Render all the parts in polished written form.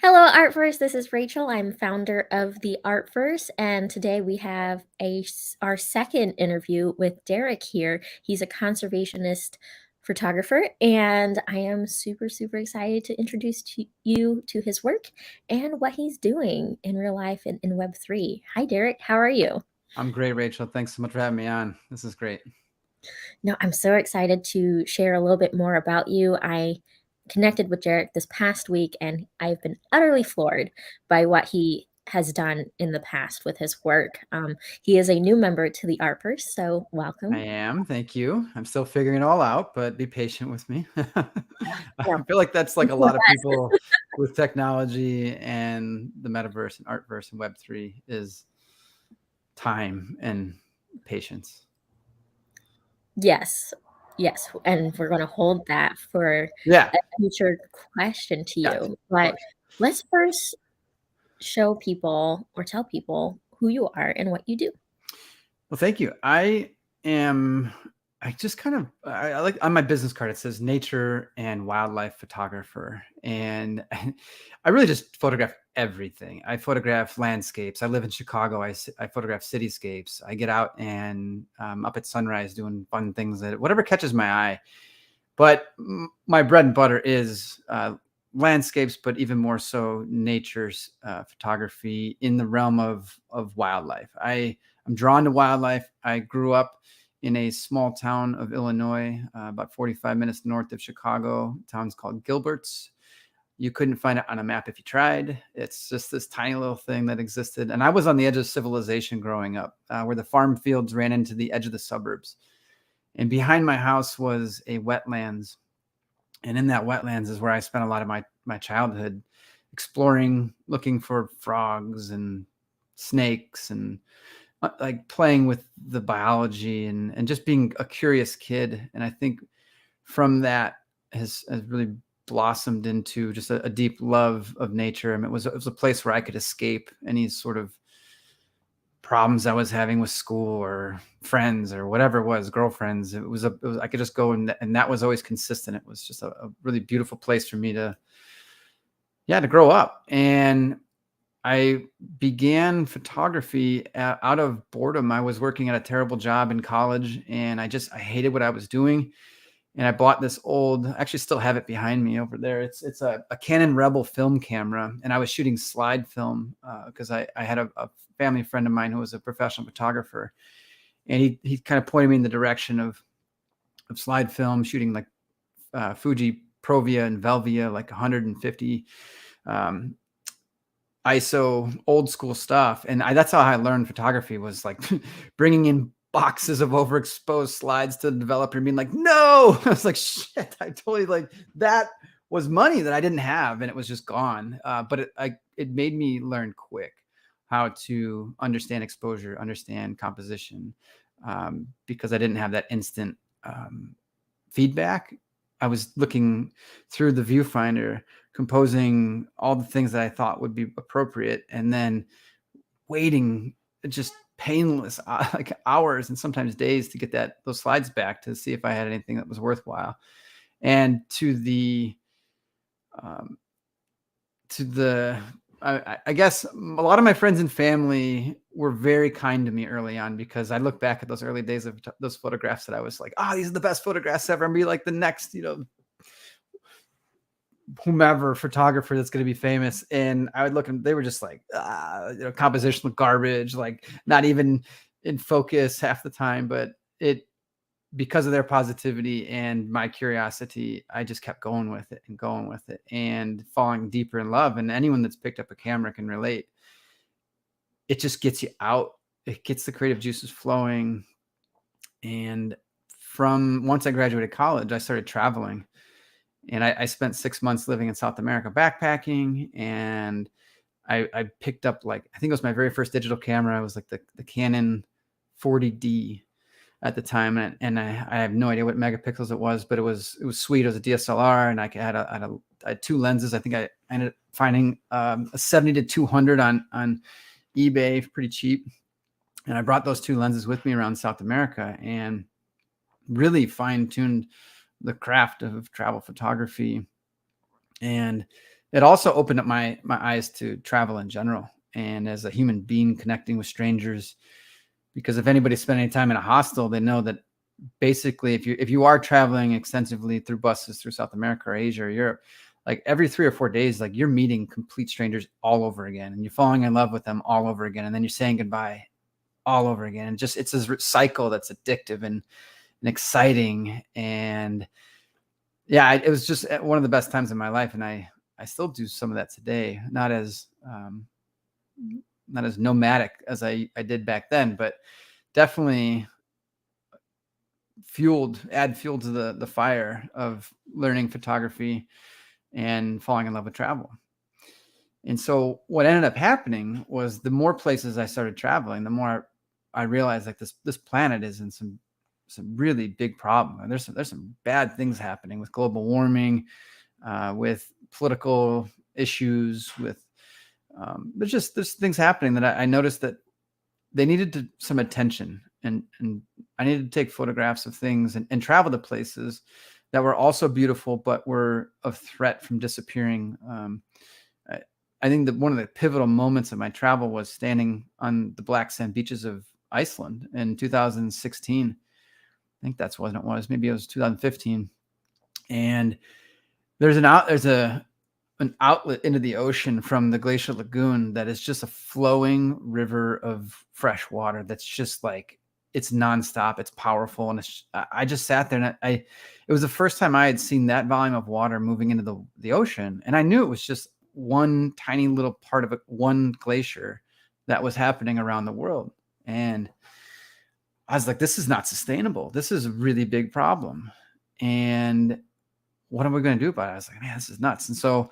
Hello, Artverse. This is Rachel. I'm founder of the Artverse, and today we have our second interview with Derek here. He's a conservationist photographer, and I am super, super excited to introduce you to his work and what he's doing in real life and in Web3. Hi, Derek. How are you? I'm great, Rachel. Thanks so much for having me on. This is great. No, I'm so excited to share a little bit more about you. I connected with Derek this past week, and I've been utterly floored by what he has done in the past with his work. He is a new member to the Artverse, so I welcome. am. Thank you. I'm still figuring it all out, but be patient with me. Yeah. I feel like that's like a lot of people with technology and the metaverse and artverse and Web3 is time and patience. Yes, yes, and we're going to hold that for Yeah. a future question to Yes, you. of But course. let's first show people or tell people who you are and what you do. Well, thank you. Am, I just kind of, I like on my business card, it says nature and wildlife photographer. And I really just photograph everything. I photograph landscapes. I live in Chicago. I photograph cityscapes. I get out and up at sunrise doing fun things that whatever catches my eye. But my bread and butter is landscapes, but even more so nature's photography in the realm of wildlife. I'm drawn to wildlife. I grew up in a small town of Illinois, about 45 minutes north of Chicago. The town's called Gilbert's. You couldn't find it on a map if you tried. It's just this tiny little thing that existed. And I was on the edge of civilization growing up, where the farm fields ran into the edge of the suburbs. And behind my house was a wetlands. And in that wetlands is where I spent a lot of my childhood exploring, looking for frogs and snakes and like playing with the biology and just being a curious kid. And I think from that has really blossomed into just a deep love of nature. I mean, it was a place where I could escape any sort of problems I was having with school or friends or whatever it was, girlfriends. I could just go and that was always consistent. It was just a really beautiful place for me to grow up. And I began photography out of boredom. I was working at a terrible job in college and I hated what I was doing. And I bought this old, actually still have it behind me over there. It's a Canon Rebel film camera. And I was shooting slide film because I had a family friend of mine who was a professional photographer. And he kind of pointed me in the direction of slide film, shooting like Fuji Provia and Velvia, like 150 um, ISO old school stuff. And that's how I learned photography, was like bringing in boxes of overexposed slides to the developer and being like, no, I was like, shit, I totally like that was money that I didn't have and it was just gone. But it made me learn quick how to understand exposure, understand composition, because I didn't have that instant feedback. I was looking through the viewfinder, composing all the things that I thought would be appropriate, and then waiting just painless like hours and sometimes days to get those slides back to see if I had anything that was worthwhile. And um, to the I guess a lot of my friends and family were very kind to me early on, because I look back at those early days of those photographs that I was like, oh, these are the best photographs ever, and be like the next, whomever photographer that's going to be famous. And I would look and they were just like, compositional garbage, like not even in focus half the time. But because of their positivity and my curiosity, I just kept going with it and going with it and falling deeper in love. And anyone that's picked up a camera can relate. It just gets you out. It gets the creative juices flowing. And from once I graduated college, I started traveling. And I spent 6 months living in South America backpacking, and I picked up, like, I think it was my very first digital camera. It was like the Canon 40D at the time, and I have no idea what megapixels it was, but it was sweet. It was a DSLR, and I had two lenses. I think I ended up finding a 70 to 200 on eBay, pretty cheap, and I brought those two lenses with me around South America and really fine tuned the craft of travel photography. And it also opened up my eyes to travel in general, and as a human being connecting with strangers. Because if anybody spent any time in a hostel, they know that basically if you are traveling extensively through buses through South America or Asia or Europe, like every 3 or 4 days, like you're meeting complete strangers all over again, and you're falling in love with them all over again, and then you're saying goodbye all over again. And just, it's this cycle that's addictive and exciting. And yeah, it was just one of the best times in my life. And I still do some of that today, not as nomadic as I did back then, but definitely add fuel to the fire of learning photography and falling in love with travel. And so what ended up happening was, the more places I started traveling, the more I realized like this planet is in some really big problem. There's some bad things happening with global warming, with political issues, with there's things happening that I noticed that they needed some attention, and I needed to take photographs of things and travel to places that were also beautiful, but were of threat from disappearing. I think that one of the pivotal moments of my travel was standing on the black sand beaches of Iceland in 2016. I think that's when it was. Maybe it was 2015. And there's an outlet into the ocean from the glacial lagoon that is just a flowing river of fresh water that's just like, it's nonstop, it's powerful. And I just sat there, and it was the first time I had seen that volume of water moving into the ocean. And I knew it was just one tiny little part of it, one glacier that was happening around the world. And I was like, this is not sustainable. This is a really big problem. And what am I going to do about it? I was like, man, this is nuts. And so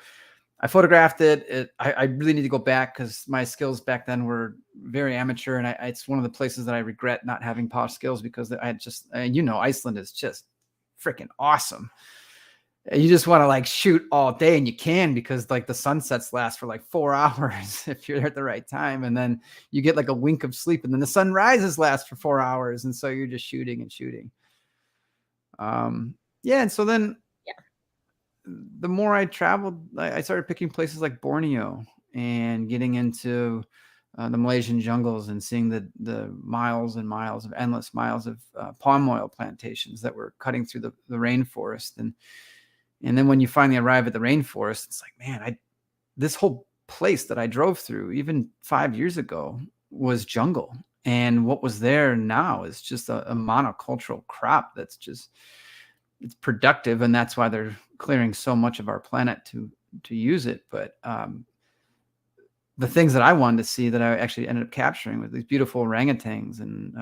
I photographed it. I really need to go back, because my skills back then were very amateur. And it's one of the places that I regret not having polished skills, because I had just, Iceland is just freaking awesome. You just want to like shoot all day, and you can, because like the sunsets last for like 4 hours if you're there at the right time. And then you get like a wink of sleep, and then the sunrises last for 4 hours. And so you're just shooting and shooting. Yeah. And so then the more I traveled, I started picking places like Borneo and getting into the Malaysian jungles, and seeing the miles and miles of endless miles of palm oil plantations that were cutting through the rainforest. And then when you finally arrive at the rainforest, it's like, man, this whole place that I drove through even 5 years ago was jungle. And what was there now is just a monocultural crop that's just, it's productive. And that's why they're clearing so much of our planet to use it. But the things that I wanted to see, that I actually ended up capturing, with these beautiful orangutans. And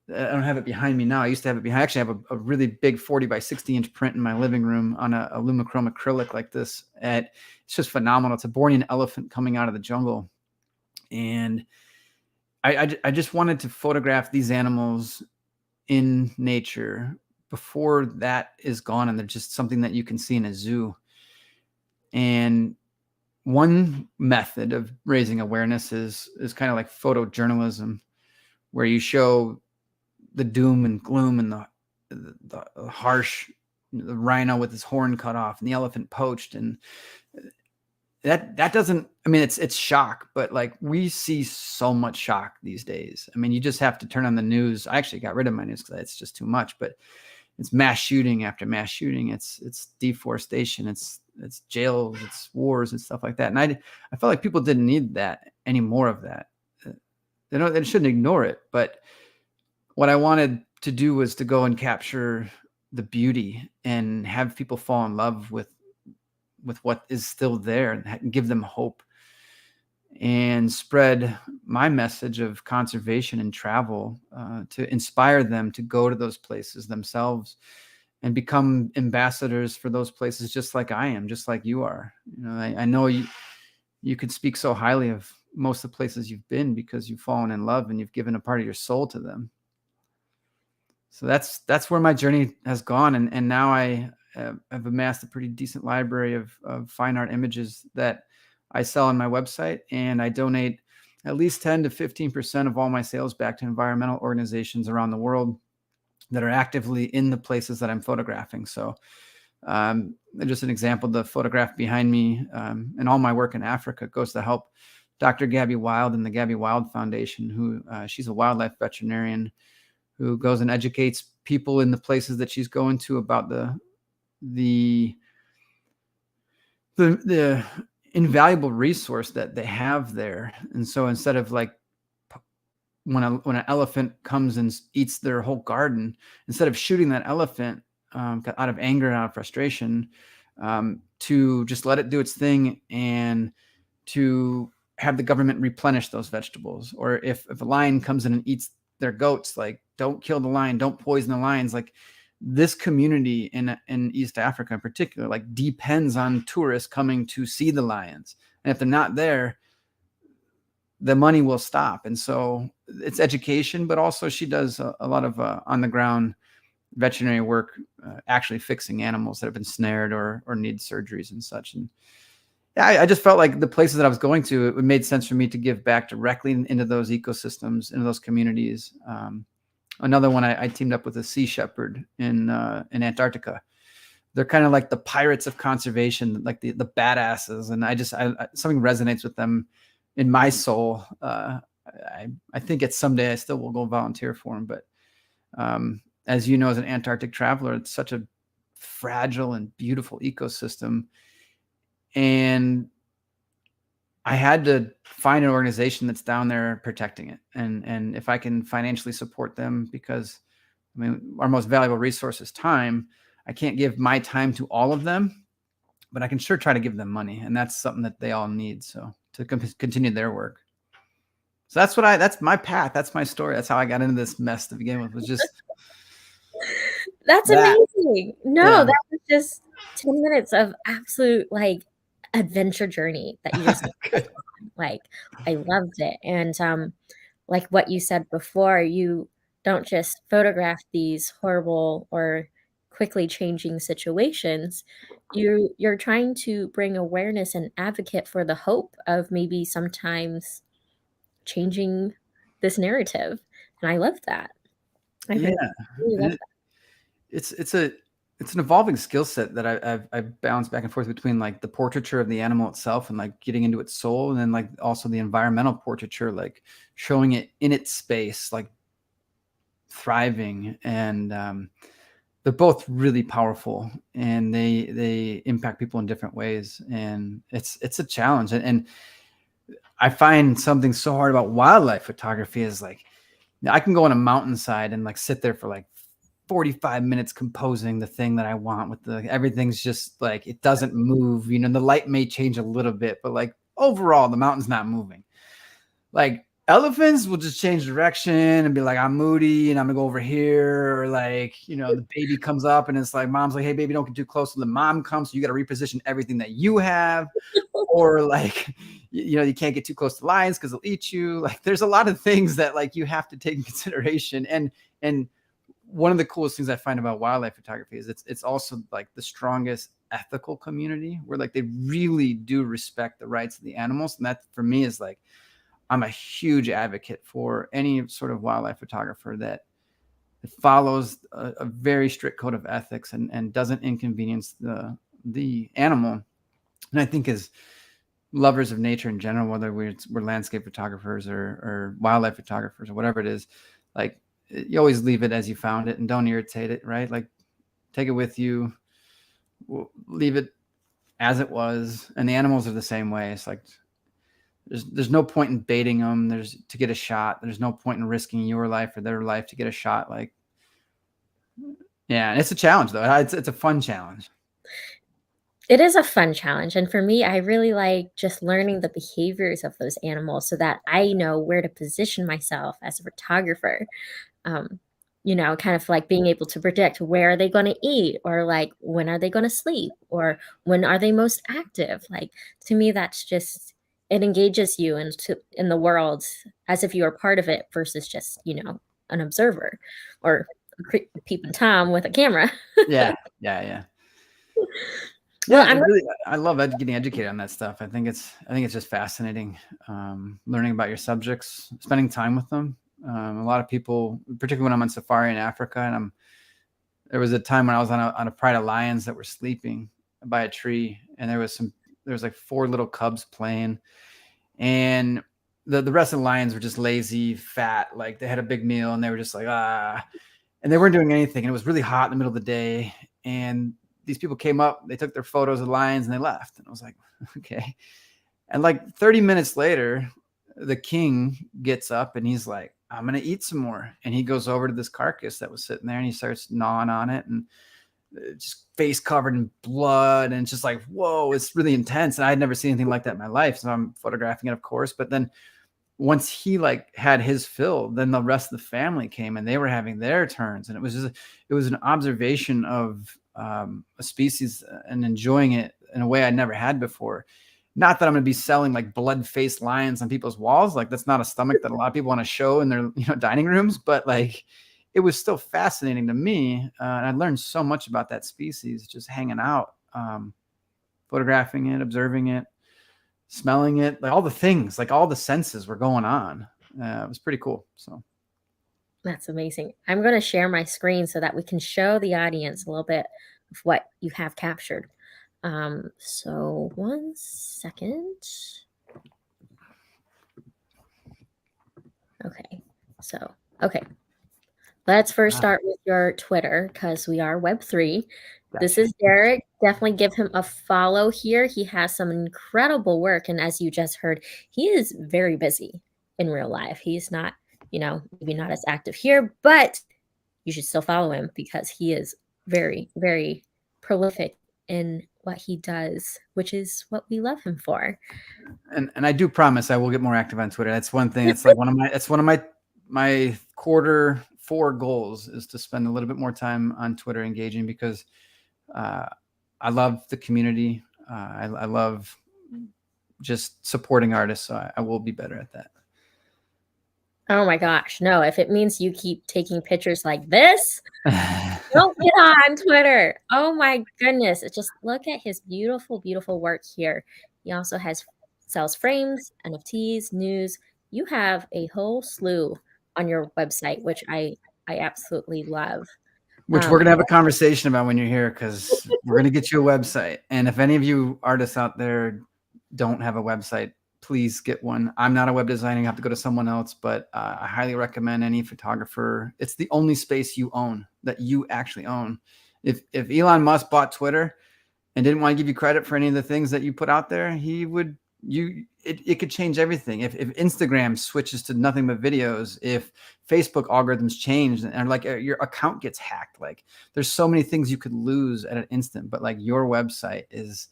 I don't have it behind me now. I used to have it behind. I actually have a really big 40 by 60 inch print in my living room on a Lumichrome acrylic like this. It's just phenomenal. It's a Bornean elephant coming out of the jungle. And I just wanted to photograph these animals in nature before that is gone, and they're just something that you can see in a zoo. And one method of raising awareness is kind of like photojournalism, where you show the doom and gloom, and the harsh, the rhino with his horn cut off, and the elephant poached. And that doesn't, I mean, it's shock, but like, we see so much shock these days. I mean, you just have to turn on the news. I actually got rid of my news because it's just too much. But it's mass shooting after mass shooting. It's deforestation. It's jails. It's wars and stuff like that. And I felt like people didn't need that, any more of that. They shouldn't ignore it. But what I wanted to do was to go and capture the beauty and have people fall in love with what is still there, and give them hope, and spread my message of conservation and travel, to inspire them to go to those places themselves and become ambassadors for those places, just like I am, just like you are. I know you could speak so highly of most of the places you've been, because you've fallen in love and you've given a part of your soul to them. So that's where my journey has gone. And now I have amassed a pretty decent library of fine art images that I sell on my website, and I donate at least 10 to 15% of all my sales back to environmental organizations around the world that are actively in the places that I'm photographing. So just an example, the photograph behind me, and all my work in Africa goes to help Dr. Gabby Wild and the Gabby Wild Foundation, who she's a wildlife veterinarian who goes and educates people in the places that she's going to about the invaluable resource that they have there. And so instead of like when an elephant comes and eats their whole garden, instead of shooting that elephant out of anger and out of frustration, to just let it do its thing and to have the government replenish those vegetables. Or if a lion comes in and eats their goats, like, don't kill the lion, don't poison the lions. Like, this community in East Africa in particular, like, depends on tourists coming to see the lions. And if they're not there, the money will stop. And so it's education, but also she does a lot of on the ground veterinary work, actually fixing animals that have been snared or need surgeries and such. And yeah, I just felt like the places that I was going to, it made sense for me to give back directly into those ecosystems, into those communities. Another one, I teamed up with a sea shepherd in Antarctica. They're kind of like the pirates of conservation, like the badasses. And I something resonates with them in my soul. I think it's someday I still will go volunteer for them. But as you know, as an Antarctic traveler, it's such a fragile and beautiful ecosystem. And I had to find an organization that's down there protecting it. And if I can financially support them, because I mean, our most valuable resource is time. I can't give my time to all of them, but I can sure try to give them money. And that's something that they all need. So to continue their work. So that's my path. That's my story. That's how I got into this mess to begin with, was just That's that. amazing. No, Yeah. that was just 10 minutes of absolute like adventure journey that you just like, I loved it. And like what you said before, you don't just photograph these horrible or quickly changing situations. You're trying to bring awareness and advocate for the hope of maybe sometimes changing this narrative. And I love that. I Yeah. really love And it's an evolving skill set that I've bounced back and forth between, like, the portraiture of the animal itself and like getting into its soul, and then like also the environmental portraiture, like showing it in its space, like thriving. And they're both really powerful, and they impact people in different ways. And it's a challenge. And I find something so hard about wildlife photography is, like, I can go on a mountainside and like sit there for like 45 minutes composing the thing that I want with everything's just like, it doesn't move, the light may change a little bit, but like overall the mountain's not moving. Like, elephants will just change direction and be like, I'm moody and I'm gonna go over here. Or like, the baby comes up and it's like, mom's like, hey baby, don't get too close. So the mom comes, so you got to reposition everything that you have. Or like, you can't get too close to lions because they'll eat you. Like, there's a lot of things that like you have to take in consideration. And one of the coolest things I find about wildlife photography is it's also like the strongest ethical community, where like they really do respect the rights of the animals. And that for me is like, I'm a huge advocate for any sort of wildlife photographer that follows a very strict code of ethics and doesn't inconvenience the animal. And I think as lovers of nature in general, whether we're landscape photographers or wildlife photographers or whatever it is, like, you always leave it as you found it and don't irritate it, right? Like, take it with you, leave it as it was. And the animals are the same way. It's like, there's no point in baiting them. To get a shot. There's no point in risking your life or their life to get a shot. Like, yeah, and it's a challenge though. It's a fun challenge. It is a fun challenge, and for me, I really like just learning the behaviors of those animals so that I know where to position myself as a photographer. Um, kind of like being able to predict where are they going to eat, or like when are they going to sleep, or when are they most active. Like, to me, that's just, it engages you in the world as if you are part of it versus just an observer or peeping Tom with a camera. Yeah. Yeah. Well, Yeah, I love getting educated on that stuff. I think it's just fascinating, learning about your subjects, spending time with them. A lot of people, particularly when I'm on safari in Africa, and there was a time when I was on a pride of lions that were sleeping, by a tree, and there was like 4 little cubs playing, and the rest of the lions were just lazy, fat, like they had a big meal and they were just like, and they weren't doing anything. And it was really hot in the middle of the day. And these people came up, they took their photos of the lions and they left. And I was like, okay. And like 30 minutes later, the king gets up and he's like, I'm going to eat some more. And he goes over to this carcass that was sitting there and he starts gnawing on it, and just face covered in blood. And it's just like, whoa, it's really intense. And I had never seen anything like that in my life. So I'm photographing it, of course. But then once he like had his fill, then the rest of the family came and they were having their turns. And it was just, it was an observation of a species and enjoying it in a way I never had before. Not that I'm going to be selling like blood-faced lions on people's walls. Like that's not a stomach that a lot of people want to show in their, dining rooms, but like it was still fascinating to me. And I learned so much about that species just hanging out, photographing it, observing it, smelling it, like all the things, like all the senses were going on. It was pretty cool. So That's amazing. I'm going to share my screen so that we can show the audience a little bit of what you have captured. So 1 second. Okay. Okay. Let's first start with your Twitter because we are Web3. Gotcha. This is Derek. Definitely give him a follow here. He has some incredible work. And as you just heard, he is very busy in real life. He's not, maybe not as active here, but you should still follow him because he is very, very prolific in what he does, which is what we love him for. And I do promise I will get more active on Twitter. That's one thing. It's like one of my quarter 4 goals is to spend a little bit more time on Twitter engaging, because I love the community. I love just supporting artists. So I will be better at that. Oh my gosh. No, if it means you keep taking pictures like this, don't get on Twitter. Oh my goodness. Just look at his beautiful, beautiful work here. He also sells frames, NFTs, news. You have a whole slew on your website, which I absolutely love. Which we're going to have a conversation about when you're here, because we're going to get you a website. And if any of you artists out there don't have a website, please get one. I'm not a web designer. You have to go to someone else, but I highly recommend any photographer. It's the only space you own, that you actually own. If Elon Musk bought Twitter and didn't want to give you credit for any of the things that you put out there, he would, it could change everything. If Instagram switches to nothing but videos, if Facebook algorithms change and like your account gets hacked, like there's so many things you could lose at an instant, but like your website is,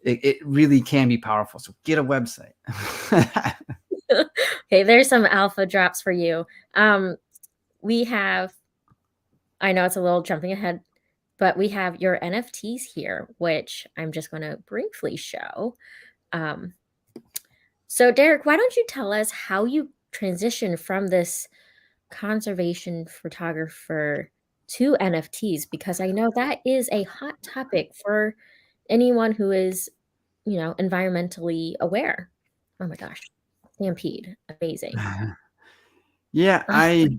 it really can be powerful. So get a website. Okay, there's some alpha drops for you. We have, I know it's a little jumping ahead, but we have your NFTs here, which I'm just going to briefly show. So Derek, why don't you tell us how you transitioned from this conservation photographer to NFTs? Because I know that is a hot topic for anyone who is, environmentally aware. Oh my gosh. Stampede. Amazing. Yeah. I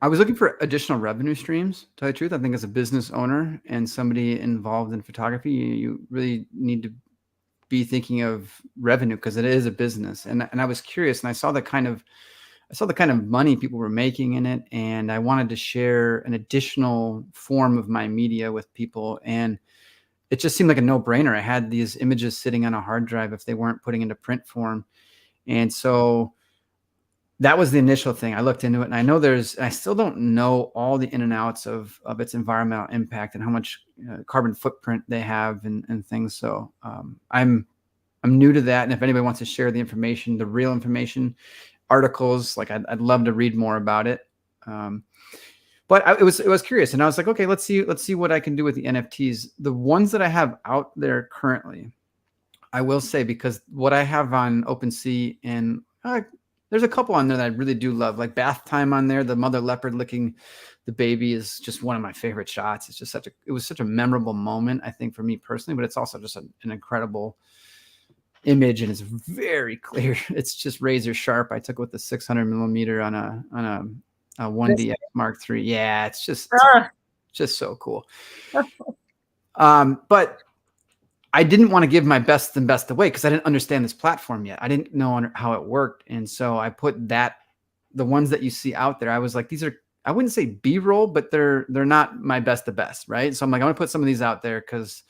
was looking for additional revenue streams, to tell you the truth. I think as a business owner and somebody involved in photography, you really need to be thinking of revenue, because it is a business. And I was curious, and I saw the kind of money people were making in it, and I wanted to share an additional form of my media with people. And it just seemed like a no-brainer. I had these images sitting on a hard drive if they weren't putting into print form. And so that was the initial thing. I looked into it, and I know I still don't know all the in and outs of its environmental impact and how much carbon footprint they have and things. So I'm new to that. And if anybody wants to share the information, the real information, articles, like I'd love to read more about it. But it was curious, and I was like, okay, let's see what I can do with the NFTs. The ones that I have out there currently, I will say, because what I have on OpenSea, and there's a couple on there that I really do love, like Bath Time on there. The mother leopard licking the baby is just one of my favorite shots. It's just it was such a memorable moment, I think, for me personally, but it's also just an incredible image, and it's very clear. It's just razor sharp. I took it with the 600 millimeter on a 1DX Mark III. Yeah, it's just just so cool. But I didn't want to give my best away because I didn't understand this platform yet. I didn't know how it worked. And so I put the ones that you see out there, I was like, these are, I wouldn't say B-roll, but they're not my best, right? So I'm like, I want to put some of these out there because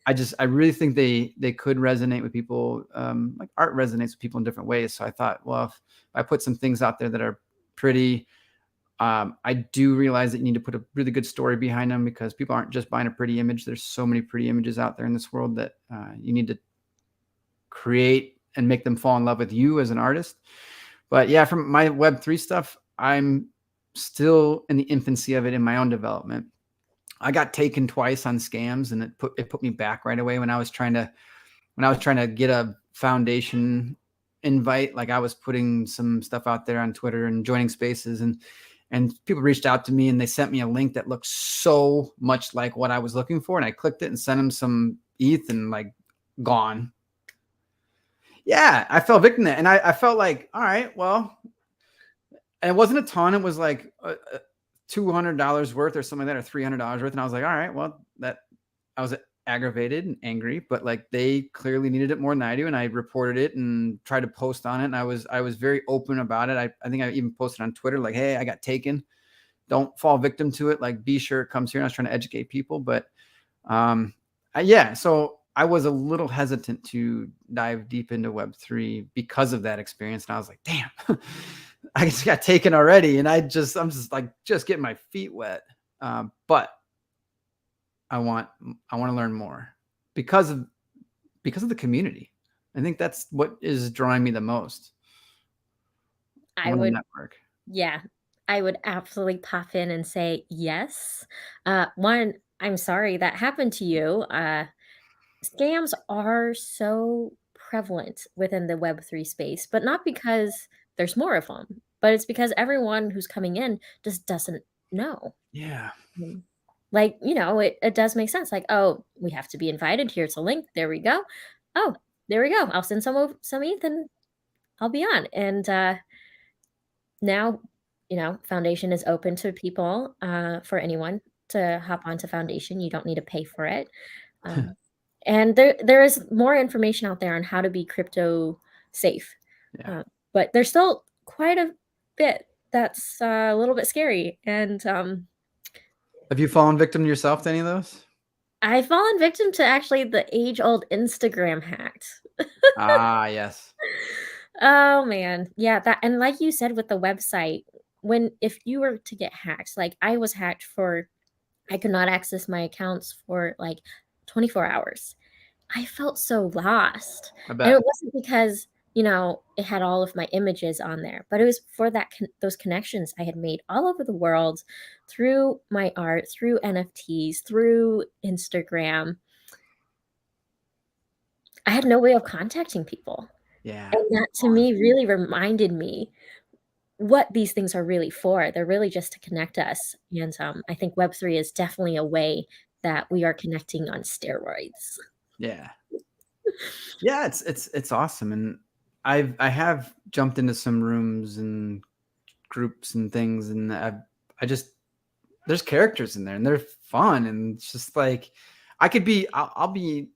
I really think they could resonate with people. Like art resonates with people in different ways. So I thought, well, if I put some things out there that are pretty, I do realize that you need to put a really good story behind them because people aren't just buying a pretty image. There's so many pretty images out there in this world that you need to create and make them fall in love with you as an artist. But yeah, from my Web3 stuff, I'm still in the infancy of it in my own development. I got taken twice on scams, and it put me back right away when I was trying to get a foundation invite. Like I was putting some stuff out there on Twitter and joining spaces, and people reached out to me and they sent me a link that looked so much like what I was looking for. And I clicked it and sent them some ETH and like gone. Yeah, I fell victim to that. And I felt like, all right, well, and it wasn't a ton. It was like $200 worth or something like that, or $300 worth. And I was like, all right, well, I was aggravated and angry, but like they clearly needed it more than I do. And I reported it and tried to post on it. And I was very open about it. I think I even posted on Twitter, like, hey, I got taken. Don't fall victim to it. Like, be sure it comes here. And I was trying to educate people, but yeah. So I was a little hesitant to dive deep into Web3 because of that experience. And I was like, damn, I just got taken already. And I'm just like, just getting my feet wet. But I want to learn more because of the community. I think that's what is drawing me the most. I want to network. Yeah, I would absolutely pop in and say yes. One, I'm sorry that happened to you. Scams are so prevalent within the Web3 space, but not because there's more of them, but it's because everyone who's coming in just doesn't know. Yeah. Like, it does make sense. Like, oh, we have to be invited. Here's a link. There we go. Oh, there we go. I'll send some ETH and I'll be on. And now, Foundation is open to people, for anyone to hop onto Foundation. You don't need to pay for it. And there is more information out there on how to be crypto safe. Yeah. But there's still quite a bit that's a little bit scary. And have you fallen victim to yourself to any of those? I've fallen victim to actually the age-old Instagram hacks. Yes. Oh man. Yeah, that, and like you said with the website, if you were to get hacked, like I was hacked I could not access my accounts for like 24 hours. I felt so lost. I And bet. it wasn't because, it had all of my images on there, but it was for those connections I had made all over the world through my art, through NFTs, through Instagram. I had no way of contacting people. Yeah. And that to me really reminded me what these things are really for. They're really just to connect us. And I think Web3 is definitely a way that we are connecting on steroids. Yeah. Yeah, it's awesome. And I have jumped into some rooms and groups and things, and there's characters in there and they're fun, and it's just like I'll be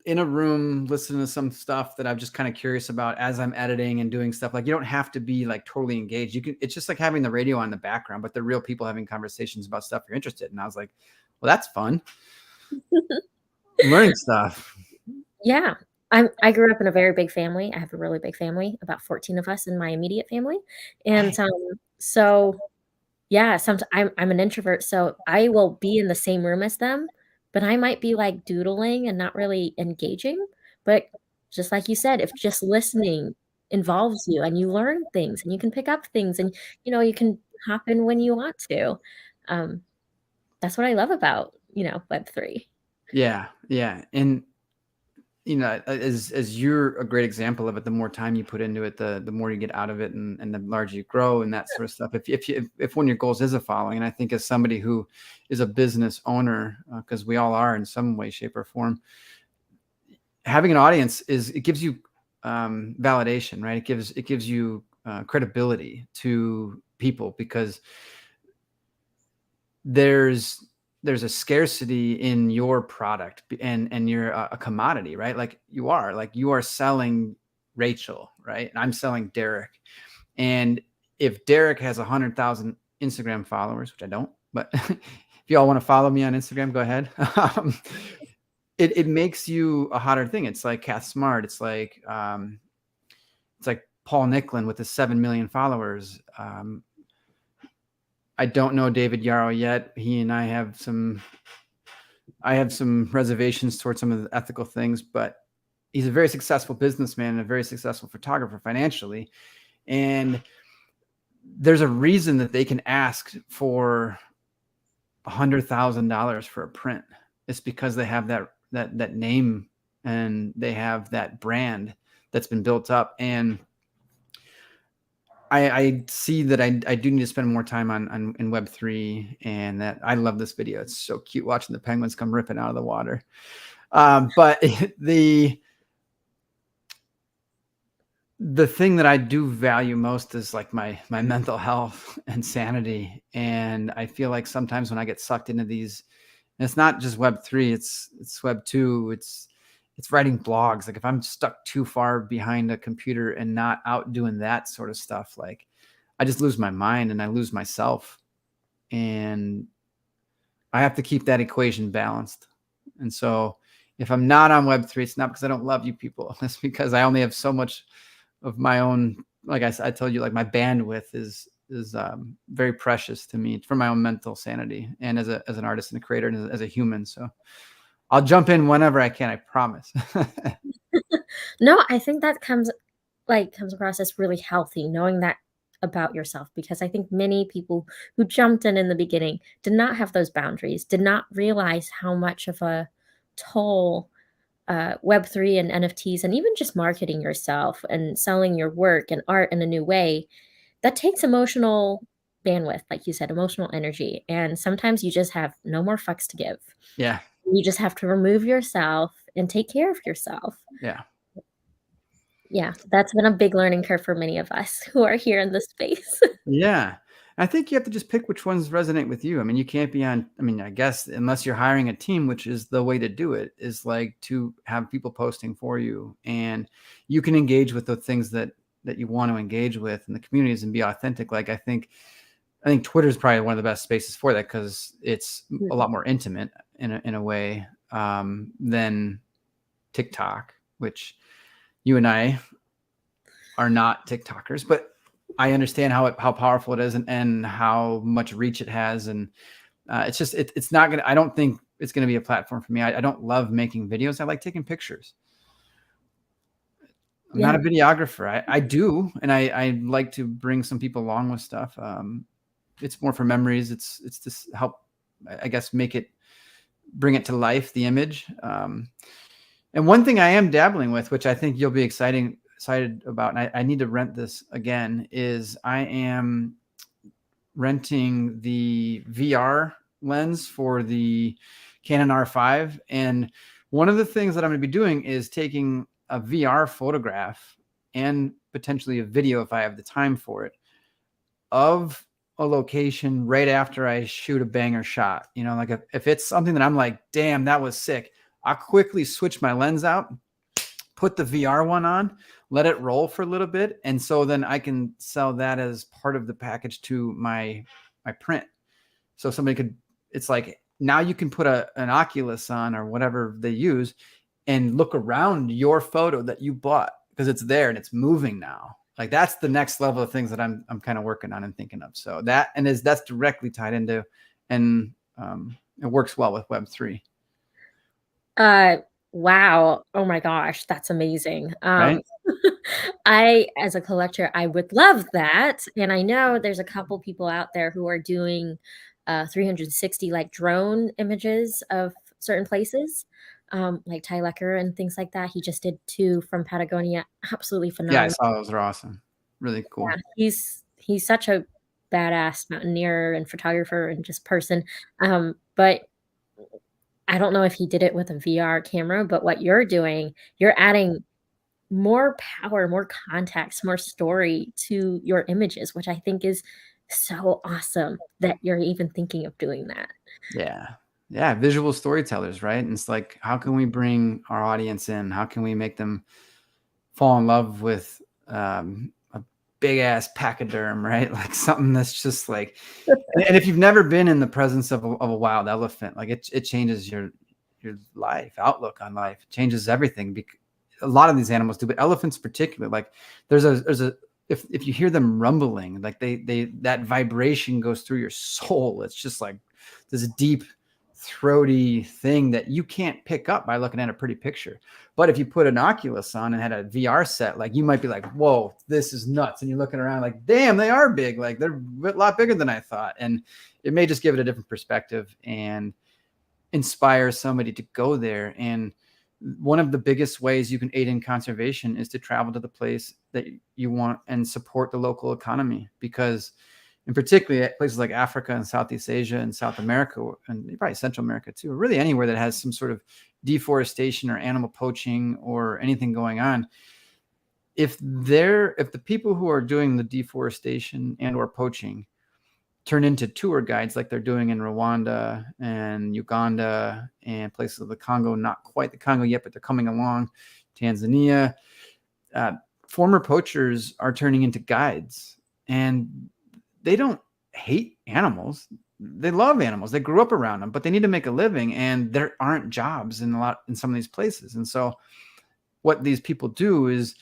in a room listening to some stuff that I'm just kind of curious about as I'm editing and doing stuff. Like, you don't have to be like totally engaged. It's just like having the radio on in the background, but they're real people having conversations about stuff you're interested in. And I was like, well, that's fun. Learning stuff. Yeah. I grew up in a very big family. I have a really big family, about 14 of us in my immediate family. And so yeah, I'm an introvert, so I will be in the same room as them, but I might be like doodling and not really engaging. But just like you said, if just listening involves you and you learn things and you can pick up things and you can hop in when you want to. That's what I love about, Web3. Yeah. Yeah. And as you're a great example of it, the more time you put into it, the more you get out of it, and the larger you grow and that sort of stuff. If one of your goals is a following, and I think as somebody who is a business owner, because we all are in some way, shape, or form, having an audience it gives you validation, right? It gives you credibility to people, because there's there's a scarcity in your product, and you're a commodity, right? Like you are selling Rachel, right? And I'm selling Derek. And if Derek has 100,000 Instagram followers, which I don't, but if you all want to follow me on Instagram, go ahead. It makes you a hotter thing. It's like Kath Smart. It's like Paul Nicklin with his 7 million followers. I don't know David Yarrow yet. He and I have some reservations towards some of the ethical things, but he's a very successful businessman and a very successful photographer financially. And there's a reason that they can ask for $100,000 for a print. It's because they have that name, and they have that brand that's been built up. And I see that I do need to spend more time in Web3, and that I love this video. It's so cute watching the penguins come ripping out of the water. But the thing that I do value most is like my mental health and sanity. And I feel like sometimes when I get sucked into these, and it's not just Web3, it's Web2, it's writing blogs. Like if I'm stuck too far behind a computer and not out doing that sort of stuff, like I just lose my mind and I lose myself. And I have to keep that equation balanced. And so if I'm not on Web3, it's not because I don't love you people. It's because I only have so much of my own, like I told you, like my bandwidth is very precious to me for my own mental sanity, and as an artist and a creator, and as a human. So I'll jump in whenever I can, I promise. No, I think that comes across as really healthy, knowing that about yourself, because I think many people who jumped in the beginning did not have those boundaries, did not realize how much of a toll Web3 and NFTs and even just marketing yourself and selling your work and art in a new way, that takes emotional bandwidth, like you said, emotional energy. And sometimes you just have no more fucks to give. Yeah. You just have to remove yourself and take care of yourself. Yeah. Yeah, that's been a big learning curve for many of us who are here in this space. Yeah. I think you have to just pick which ones resonate with you. I mean, you can't be on, I mean, I guess unless you're hiring a team, which is the way to do it, is like to have people posting for you, and you can engage with the things that you want to engage with in the communities and be authentic. Like I think Twitter is probably one of the best spaces for that, because it's a lot more intimate in a way than TikTok, which you and I are not TikTokers, but I understand how powerful it is, and how much reach it has. And it's just, it's not going to, I don't think it's going to be a platform for me. I don't love making videos. I like taking pictures. I'm not a videographer. I do. And I like to bring some people along with stuff. It's more for memories. It's to help, I guess, bring it to life, the image. And one thing I am dabbling with, which I think you'll be excited about, and I need to rent this again, is I am renting the VR lens for the Canon R5. And one of the things that I'm going to be doing is taking a VR photograph, and potentially a video if I have the time for it, of a location right after I shoot a banger shot. You know, like if it's something that I'm like, damn, that was sick, I'll quickly switch my lens out, put the VR one on, let it roll for a little bit. And so then I can sell that as part of the package to my print. So somebody could, it's like, now you can put an Oculus on, or whatever they use, and look around your photo that you bought, because it's there and it's moving now. Like that's the next level of things that I'm kind of working on and thinking of. So that's directly tied into, and it works well with Web3. Wow. Oh my gosh, that's amazing. Right? I, as a collector, I would love that. And I know there's a couple people out there who are doing 360 like drone images of certain places, like Ty Lecker and things like that. He just did 2 from Patagonia. Absolutely Yeah, I phenomenal. saw those are awesome. Really cool. Yeah, he's such a badass mountaineer and photographer and just person. But I don't know if he did it with a VR camera, but what you're doing, you're adding more power, more context, more story to your images, which I think is so awesome that you're even thinking of doing that. Yeah. Yeah, visual storytellers, right? And it's like, how can we bring our audience in? How can we make them fall in love with a big ass pachyderm, right? Like something that's just like, and if you've never been in the presence of a wild elephant, like it changes your life outlook on life. It changes everything. Because a lot of these animals do, but elephants particularly, like there's a if you hear them rumbling, like they that vibration goes through your soul. It's just like this deep throaty thing that you can't pick up by looking at a pretty picture. But if you put an Oculus on and had a VR set, like you might be like, whoa, this is nuts. And you're looking around like, damn, they are big. Like they're a lot bigger than I thought. And it may just give it a different perspective and inspire somebody to go there. And one of the biggest ways you can aid in conservation is to travel to the place that you want and support the local economy, because in particularly at places like Africa and Southeast Asia and South America, and probably Central America too, or really anywhere that has some sort of deforestation or animal poaching or anything going on. If the people who are doing the deforestation and or poaching turn into tour guides like they're doing in Rwanda and Uganda and places of the Congo, not quite the Congo yet, but they're coming along, Tanzania, former poachers are turning into guides, and they don't hate animals. They love animals. They grew up around them, but they need to make a living, and there aren't jobs in some of these places. And so what these people do is,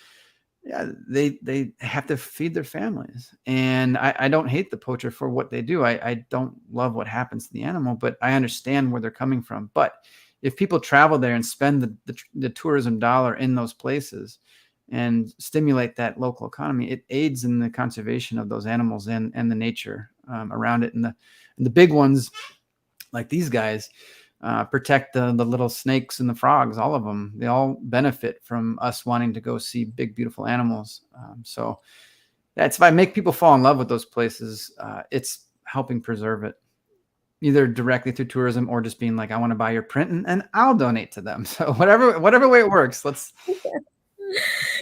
yeah, they have to feed their families. And I don't hate the poacher for what they do. I don't love what happens to the animal, but I understand where they're coming from. But if people travel there and spend the tourism dollar in those places and stimulate that local economy, it aids in the conservation of those animals and the nature around it. And the big ones, like these guys, protect the little snakes and the frogs, all of them. They all benefit from us wanting to go see big, beautiful animals. So that's, if I make people fall in love with those places, it's helping preserve it, either directly through tourism or just being like, I want to buy your print and I'll donate to them. So whatever way it works, let's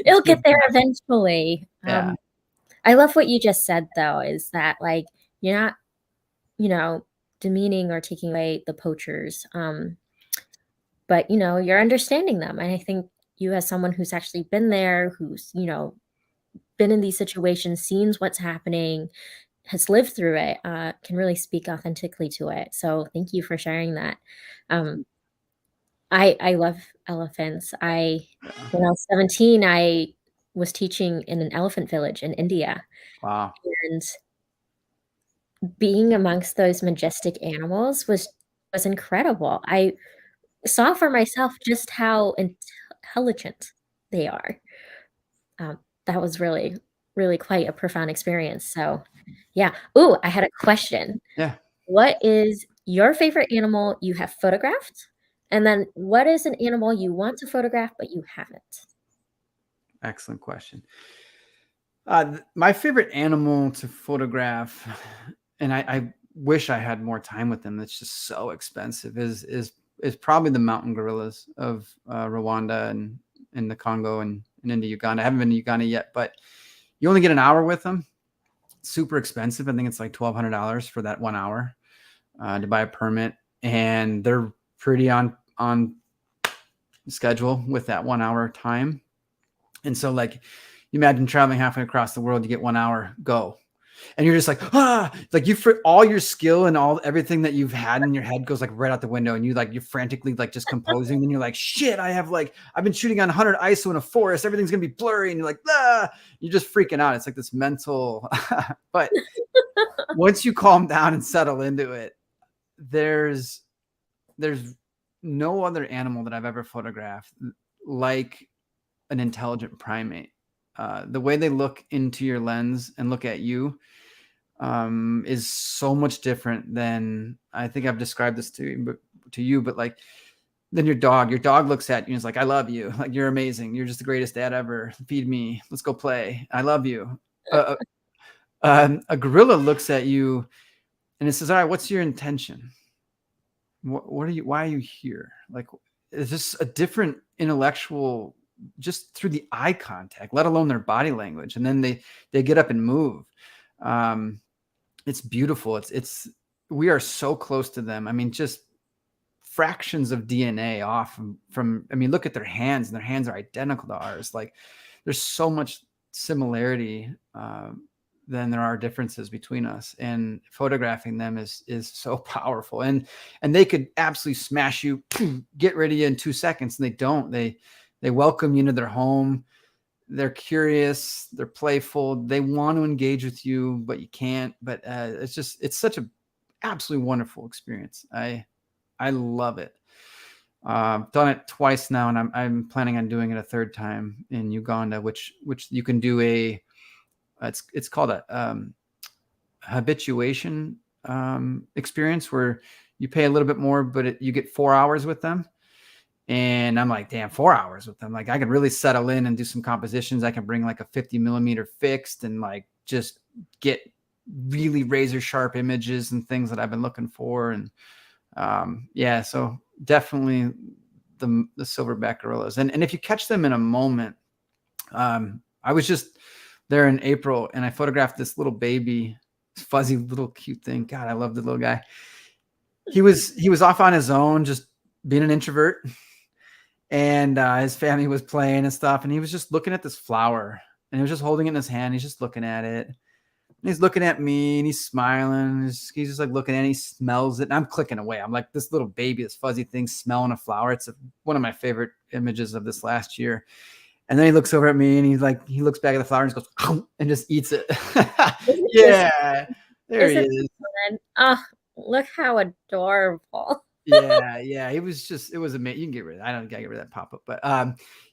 It'll get give there back. eventually. Yeah. I love what you just said, though, is that like you're not, you know, demeaning or taking away the poachers, but you're understanding them. And I think you, as someone who's actually been there, who's been in these situations, seen what's happening, has lived through it, can really speak authentically to it. So thank you for sharing that. Um, I love elephants. When I was 17, I was teaching in an elephant village in India, Wow. and being amongst those majestic animals was incredible. I saw for myself just how intelligent they are. Um, that was really, really quite a profound experience. So, yeah. Ooh, I had a question. Yeah. What is your favorite animal you have photographed? And then what is an animal you want to photograph but you haven't? Excellent question. My favorite animal to photograph, and I wish I had more time with them. It's just so expensive. Is probably the mountain gorillas of Rwanda and the Congo and into Uganda. I haven't been to Uganda yet, but you only get an hour with them. It's super expensive. I think it's like $1,200 for that 1 hour to buy a permit, and they're pretty on schedule with that 1 hour time. And so, like, you imagine traveling halfway across the world, you get 1 hour, go. And you're just like, like for all your skill and everything that you've had in your head goes like right out the window. And you're frantically like just composing. And you're like, shit, I've been shooting on 100 ISO in a forest. Everything's going to be blurry. And you're like, you're just freaking out. It's like this mental, but once you calm down and settle into it, there's no other animal that I've ever photographed like an intelligent primate. The way they look into your lens and look at you is so much different than, I think I've described this to you, but like, than your dog. Your dog looks at you and is like, I love you. Like, you're amazing. You're just the greatest dad ever. Feed me. Let's go play. I love you. A gorilla looks at you and it says, all right, what's your intention? What are you, why are you here? Like, is this a different intellectual, just through the eye contact, let alone their body language. And then they get up and move. It's beautiful. We are so close to them. I mean, just fractions of DNA off from, I mean, look at their hands, and their hands are identical to ours. Like, there's so much similarity than there are differences between us, and photographing them is so powerful. And they could absolutely smash you, get rid of you in 2 seconds, and they don't. They welcome you into their home. They're curious, they're playful, they want to engage with you, but you can't. But it's such a absolutely wonderful experience. I love it. Done it twice now, and I'm planning on doing it a third time in Uganda, which you can do it's called a habituation experience, where you pay a little bit more, but you get 4 hours with them. And I'm like, damn, 4 hours with them. Like, I can really settle in and do some compositions. I can bring like a 50 millimeter fixed and like just get really razor sharp images and things that I've been looking for. And yeah, so definitely the silverback gorillas. And if you catch them in a moment, I was just there in April, and I photographed this little baby, fuzzy little cute thing. God, I love the little guy. He was off on his own, just being an introvert. And his family was playing and stuff, and he was just looking at this flower, and he was just holding it in his hand. He's just looking at it, and he's looking at me, and he's smiling. He's just like looking at it. He smells it, and I'm clicking away. I'm like, this little baby, this fuzzy thing smelling a flower. It's one of my favorite images of this last year. And then he looks over at me, and he looks back at the flower and just goes and just eats it. Yeah, there he is. Oh, look how adorable. Yeah, it was amazing. You can get rid of it. I don't gotta get rid of that pop-up, but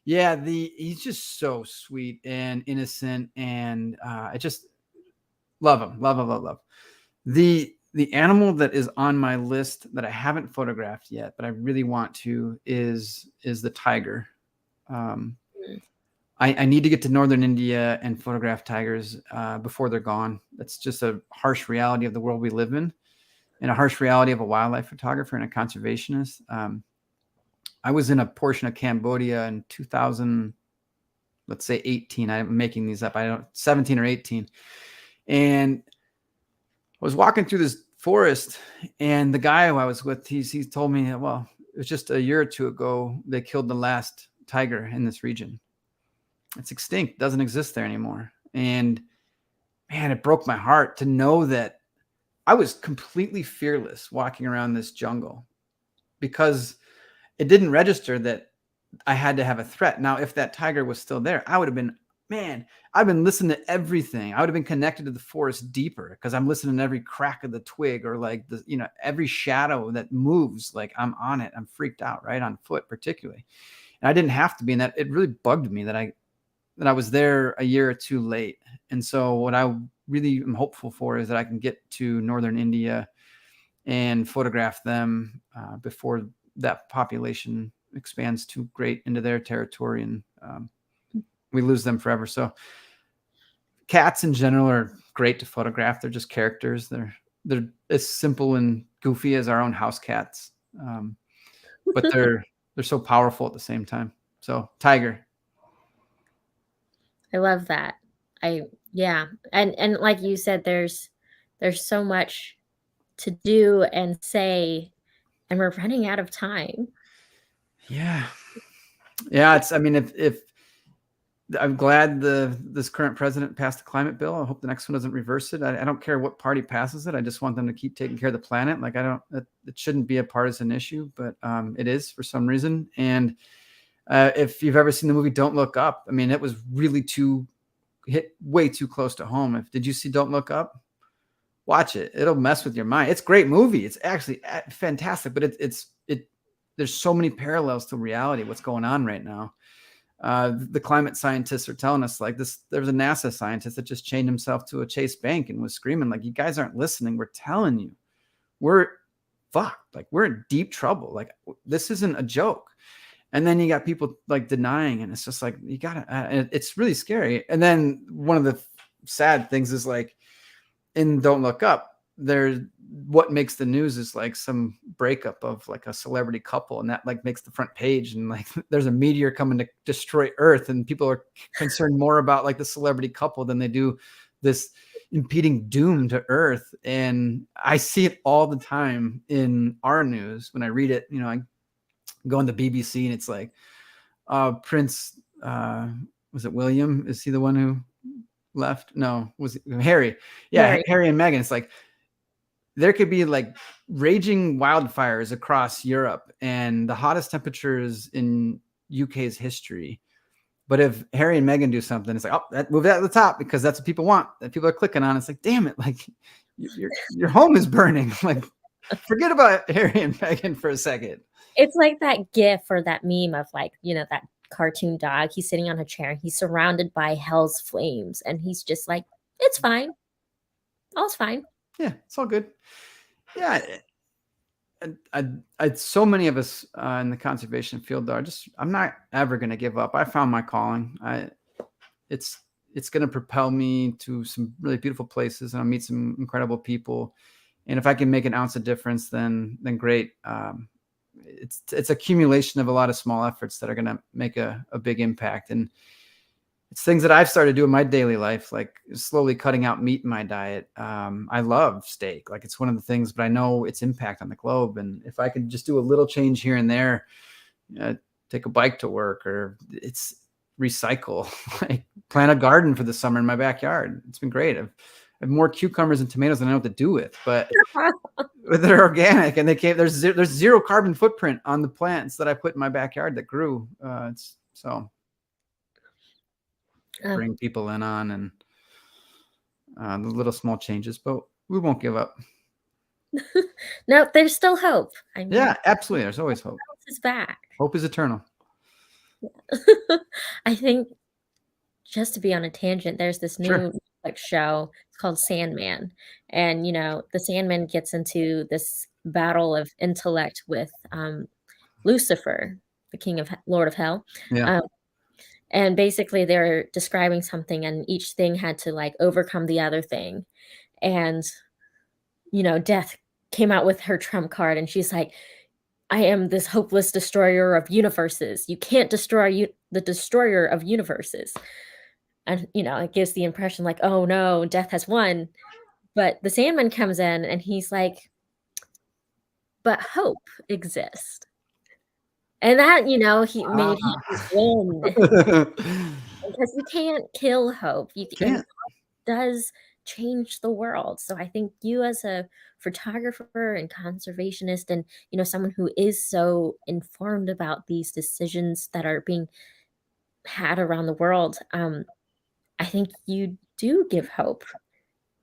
yeah, he's just so sweet and innocent, and I just love him. Love. The animal that is on my list that I haven't photographed yet, but I really want to, is the tiger. I need to get to northern India and photograph tigers before they're gone. That's just a harsh reality of the world we live in, and a harsh reality of a wildlife photographer and a conservationist. I was in a portion of Cambodia in 2000, let's say 18. I'm making these up. 17 or 18. And I was walking through this forest, and the guy who I was with, he told me, well, it was just a year or two ago, they killed the last tiger in this region. It's extinct, doesn't exist there anymore. And man, it broke my heart to know that I was completely fearless walking around this jungle, because it didn't register that I had to have a threat. Now, if that tiger was still there, I would have been, man, I've been listening to everything. I would have been connected to the forest deeper, because I'm listening to every crack of the twig, or like every shadow that moves. Like, I'm on it. I'm freaked out, right? On foot, particularly. And I didn't have to be in that. It really bugged me that I was there a year or two late. And so what I really am hopeful for is that I can get to northern India and photograph them before that population expands too great into their territory, and we lose them forever. So cats in general are great to photograph. They're just characters. They're as simple and goofy as our own house cats, but they're so powerful at the same time. So tiger. I love that. Yeah. And like you said, there's so much to do and say, and we're running out of time. Yeah. I mean, if I'm glad this current president passed the climate bill. I hope the next one doesn't reverse it. I don't care what party passes it. I just want them to keep taking care of the planet. Like, it shouldn't be a partisan issue, but it is for some reason. And if you've ever seen the movie Don't Look Up, I mean, it was really hit way too close to home. Did you see Don't Look Up? Watch it. It'll mess with your mind. It's a great movie. It's actually fantastic, but there's so many parallels to reality, what's going on right now. The climate scientists are telling us, like, this. There was a NASA scientist that just chained himself to a Chase bank and was screaming, like, you guys aren't listening. We're telling you, we're fucked. Like, we're in deep trouble. Like, this isn't a joke. And then you got people like denying, and it's just like, you gotta, it's really scary. And then one of the sad things is, like, in Don't Look Up, what makes the news is like some breakup of like a celebrity couple, and that like makes the front page, and like there's a meteor coming to destroy Earth, and people are concerned more about like the celebrity couple than they do this, impeding doom to Earth. And I see it all the time in our news when I read it. I go on the BBC and it's like, Prince, was it William? Is he the one who left? No, was it Harry? Yeah, Harry and Meghan. It's like there could be like raging wildfires across Europe and the hottest temperatures in UK's history. But if Harry and Meghan do something, it's like, oh, move that to the top because that's what people want. That people are clicking on. It's like, damn it, like your home is burning. Like, forget about Harry and Meghan for a second. It's like that GIF or that meme of like, that cartoon dog. He's sitting on a chair. He's surrounded by hell's flames, and he's just like, it's fine. All's fine. Yeah, it's all good. Yeah. So many of us in the conservation field I'm not ever going to give up. I found my calling. It's going to propel me to some really beautiful places, and I'll meet some incredible people. And if I can make an ounce of difference, then great. It's accumulation of a lot of small efforts that are going to make a big impact. And it's things that I've started to do in my daily life, like slowly cutting out meat in my diet. I love steak. Like, it's one of the things, but I know its impact on the globe. And if I could just do a little change here and there, take a bike to work, or it's recycle, like plant a garden for the summer in my backyard. It's been great. I have more cucumbers and tomatoes than I know what to do with, but they're organic and there's zero carbon footprint on the plants that I put in my backyard that grew. Bring people in on, and the little small changes, but we won't give up. No, there's still hope. I mean, yeah, absolutely. There's always hope. Hope is back. Hope is eternal. I think, just to be on a tangent, there's this new Netflix show. It's called Sandman, and the Sandman gets into this battle of intellect with Lucifer, the king of Lord of Hell. Yeah. And basically they're describing something, and each thing had to like overcome the other thing. And Death came out with her trump card, and she's like, I am this hopeless destroyer of universes. You can't destroy the destroyer of universes. And it gives the impression like, oh no, Death has won. But the Sandman comes in and he's like, but hope exists. And that, he made him win. Because you can't kill hope. You can't. Hope does change the world. So I think you, as a photographer and conservationist, and someone who is so informed about these decisions that are being had around the world, I think you do give hope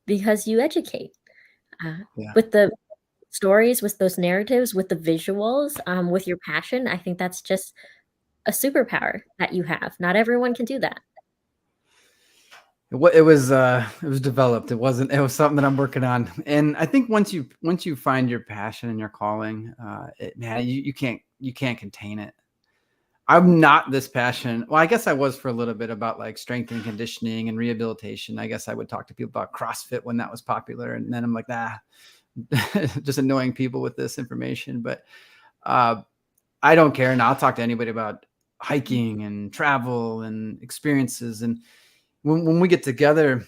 because you educate with the stories, with those narratives, with the visuals, with your passion. I think that's just a superpower that you have. Not everyone can do that. It was developed. It was something that I'm working on. And I think once you find your passion and your calling, you can't contain it. I'm not this passionate. Well, I guess I was for a little bit about like strength and conditioning and rehabilitation. I guess I would talk to people about CrossFit when that was popular. And then I'm like, just annoying people with this information. But I don't care. And I'll talk to anybody about hiking and travel and experiences. And when we get together,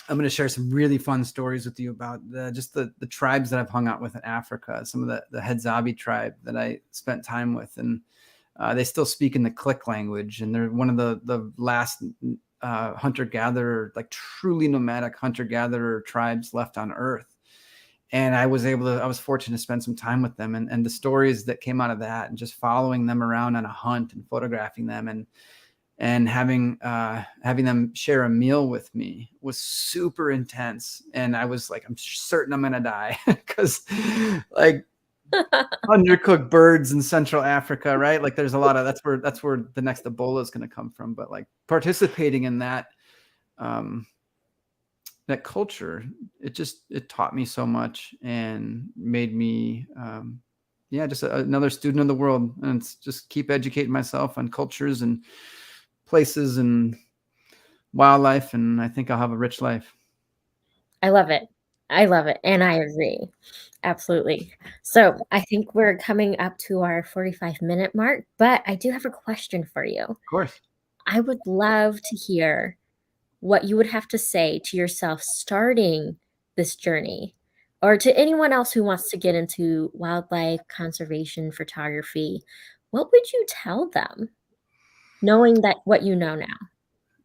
I'm going to share some really fun stories with you about the tribes that I've hung out with in Africa, some of the Hadzabe tribe that I spent time with. And they still speak in the Click language. And they're one of the last hunter-gatherer, like truly nomadic hunter-gatherer tribes left on Earth. And I was fortunate to spend some time with them, and the stories that came out of that, and just following them around on a hunt and photographing them and having them share a meal with me was super intense. And I was like, I'm certain I'm going to die because like undercooked birds in Central Africa, right? Like there's a lot of, that's where the next Ebola is going to come from. But like participating in that, that culture, it taught me so much and made me, just another student of the world. And it's just keep educating myself on cultures and places and wildlife. And I think I'll have a rich life. I love it. And I agree. Absolutely. So I think we're coming up to our 45-minute mark, but I do have a question for you. Of course. I would love to hear what you would have to say to yourself starting this journey, or to anyone else who wants to get into wildlife conservation photography, what would you tell them, knowing that what you know now?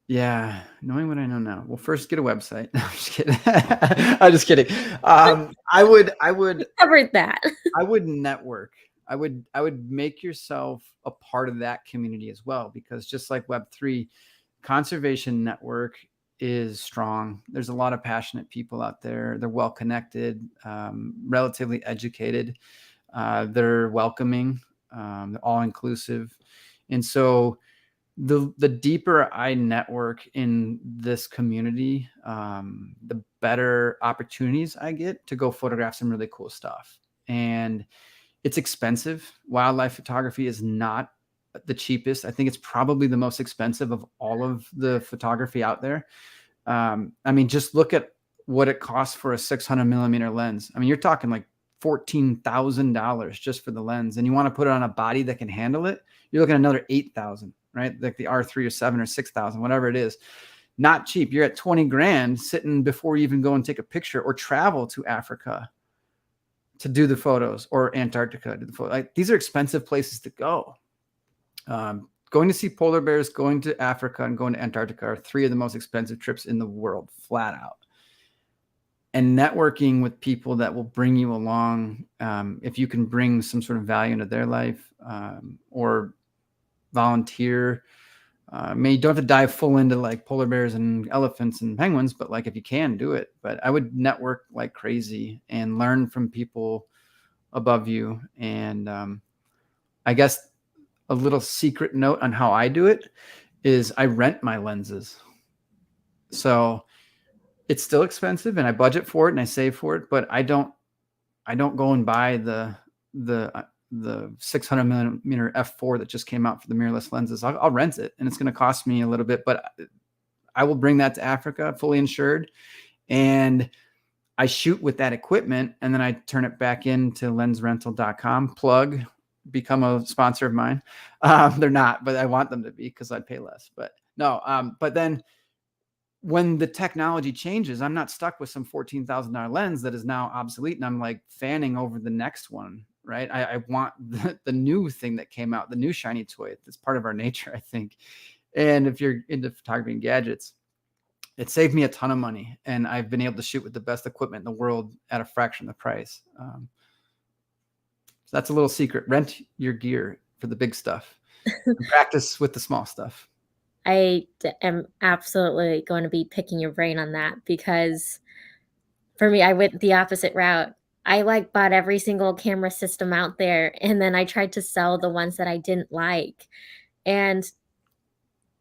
Yeah, knowing what I know now. Well, first get a website. No, I'm just kidding. I'm just kidding. I would, I We would, covered that. I would network. I would make yourself a part of that community as well, because just like Web3, conservation network is strong. There's a lot of passionate people out there. They're well connected, relatively educated. They're welcoming, they're all inclusive, and so the deeper I network in this community, the better opportunities I get to go photograph some really cool stuff. And it's expensive. Wildlife photography is not the cheapest. I think it's probably the most expensive of all of the photography out there. I mean, just look at what it costs for a 600 millimeter lens. I mean, you're talking like $14,000 just for the lens, and you want to put it on a body that can handle it, you're looking at another 8,000, right? Like the R3 or 7 or 6,000, whatever it is. Not cheap. You're at 20 grand sitting before you even go and take a picture or travel to Africa to do the photos, or Antarctica to do the photo. Like, these are expensive places to go. Going to see polar bears, going to Africa, and going to Antarctica are 3 of the most expensive trips in the world, flat out. And networking with people that will bring you along, if you can bring some sort of value into their life, or volunteer. I mean, you don't have to dive full into like polar bears and elephants and penguins, but like if you can, do it. But I would network like crazy and learn from people above you. And I guess a little secret note on how I do it is I rent my lenses. So it's still expensive, and I budget for it and I save for it, but I don't go and buy the 600 millimeter f4 that just came out for the mirrorless lenses. I'll rent it, and it's going to cost me a little bit, but I will bring that to Africa fully insured, and I shoot with that equipment, and then I turn it back into lensrental.com. Plug, become a sponsor of mine. They're not, but I want them to be, because I'd pay less. But no, but then when the technology changes, I'm not stuck with some $14,000 lens that is now obsolete, and I'm like fanning over the next one, right? I want the new thing that came out, the new shiny toy. That's part of our nature, I think. And if you're into photography and gadgets, it saved me a ton of money, and I've been able to shoot with the best equipment in the world at a fraction of the price. So that's a little secret. Rent your gear for the big stuff and practice with the small stuff. I am absolutely going to be picking your brain on that, because for me, I went the opposite route. I like bought every single camera system out there, and then I tried to sell the ones that I didn't like. And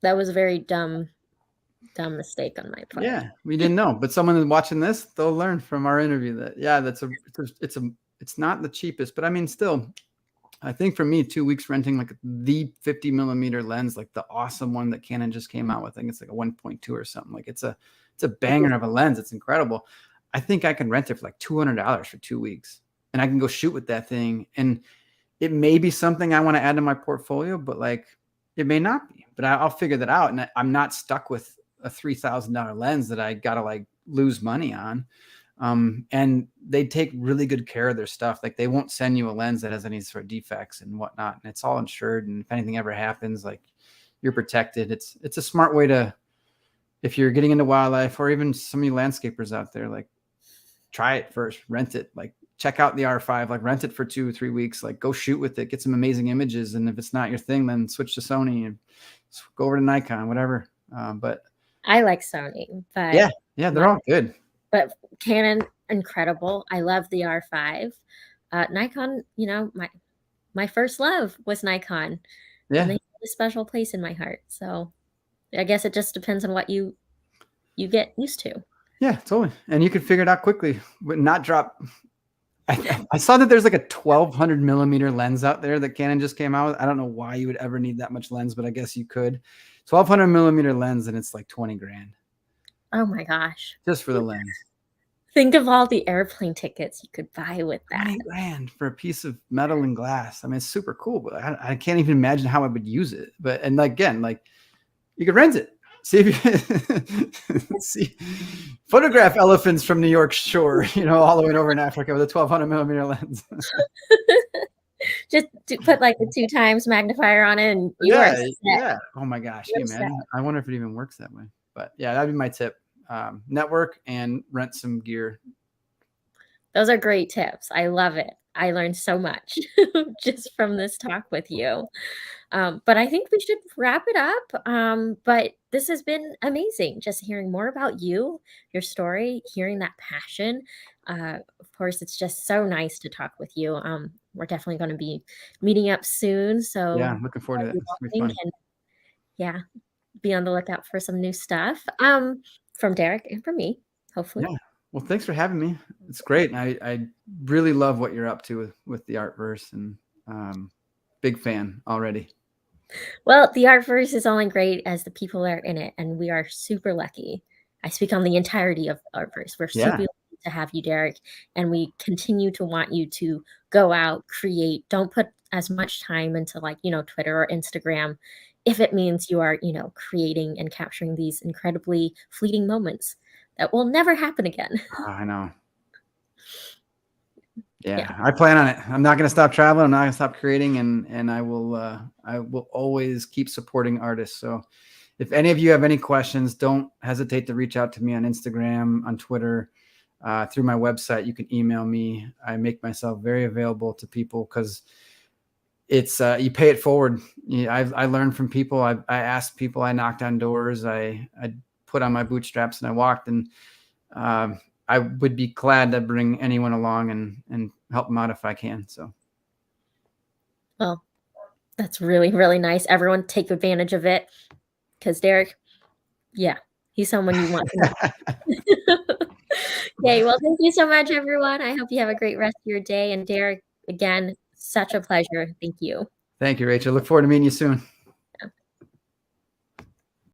that was a very dumb mistake on my part. Yeah, we didn't know, but someone watching this, they'll learn from our interview that, yeah, it's not the cheapest, but I mean, still, I think for me, 2 weeks renting like the 50 millimeter lens, like the awesome one that Canon just came out with, I think it's like a 1.2 or something. Like it's a banger of a lens. It's incredible. I think I can rent it for like $200 for 2 weeks, and I can go shoot with that thing. And it may be something I want to add to my portfolio, but like it may not be, but I'll figure that out. And I'm not stuck with a $3,000 lens that I got to like lose money on. And they take really good care of their stuff. Like they won't send you a lens that has any sort of defects and whatnot. And it's all insured. And if anything ever happens, like you're protected. It's a smart way to, if you're getting into wildlife, or even some of you landscapers out there, like try it first, rent it, like check out the R5, like rent it for 2 or 3 weeks, like go shoot with it, get some amazing images. And if it's not your thing, then switch to Sony and go over to Nikon, whatever. But I like Sony, but yeah, they're all good. But Canon, incredible. I love the R5. Nikon, my first love was Nikon, Yeah, and they have a special place in my heart. So I guess it just depends on what you get used to. yeah, totally. And you can figure it out quickly, but not drop. I saw that there's like a 1200 millimeter lens out there that Canon just came out with. I don't know why you would ever need that much lens, but I guess you could. 1200 millimeter lens, and it's like 20 grand. Oh my gosh. Just for the lens. Think of all the airplane tickets you could buy with that. 20 grand for a piece of metal and glass. I mean, it's super cool, but I can't even imagine how I would use it. But, and again, like you could rent it. See if you see, photograph elephants from New York shore, all the way over in Africa with a 1200 millimeter lens. Just to put like the 2 times magnifier on it and you are Yeah, set. yeah. Oh my gosh, You're you set. imagine? I wonder if it even works that way. But yeah, that'd be my tip. Network and rent some gear. Those are great tips. I love it. I learned so much just from this talk with you. But I think we should wrap it up. But this has been amazing, just hearing more about you, your story, hearing that passion. Of course, it's just so nice to talk with you. We're definitely going to be meeting up soon. So Yeah, looking forward to that. be It's gonna be listening fun. and yeah, be on the lookout for some new stuff from Derek and from me, hopefully. Yeah. Well, thanks for having me. It's great. I really love what you're up to with the Artverse, and big fan already. Well, the Artverse is only great as the people that are in it, and we are super lucky. I speak on the entirety of Artverse. We're super Yeah. lucky to have you, Derek, and we continue to want you to go out, create. Don't put as much time into Twitter or Instagram if it means you are, creating and capturing these incredibly fleeting moments that will never happen again. I know. Yeah. Yeah, I plan on it. I'm not going to stop traveling. I'm not going to stop creating, and I will always keep supporting artists. So if any of you have any questions, don't hesitate to reach out to me on Instagram, on Twitter, through my website. You can email me. I make myself very available to people because it's you pay it forward. I learned from people. I asked people. I knocked on doors. I put on my bootstraps and I walked. And I would be glad to bring anyone along and help them out if I can. So, Well, that's really, really nice. Everyone take advantage of it because Derek, yeah, he's someone you want to know. Okay, well, thank you so much, everyone. I hope you have a great rest of your day. And Derek, again, such a pleasure. Thank you. Thank you, Rachel. Look forward to meeting you soon.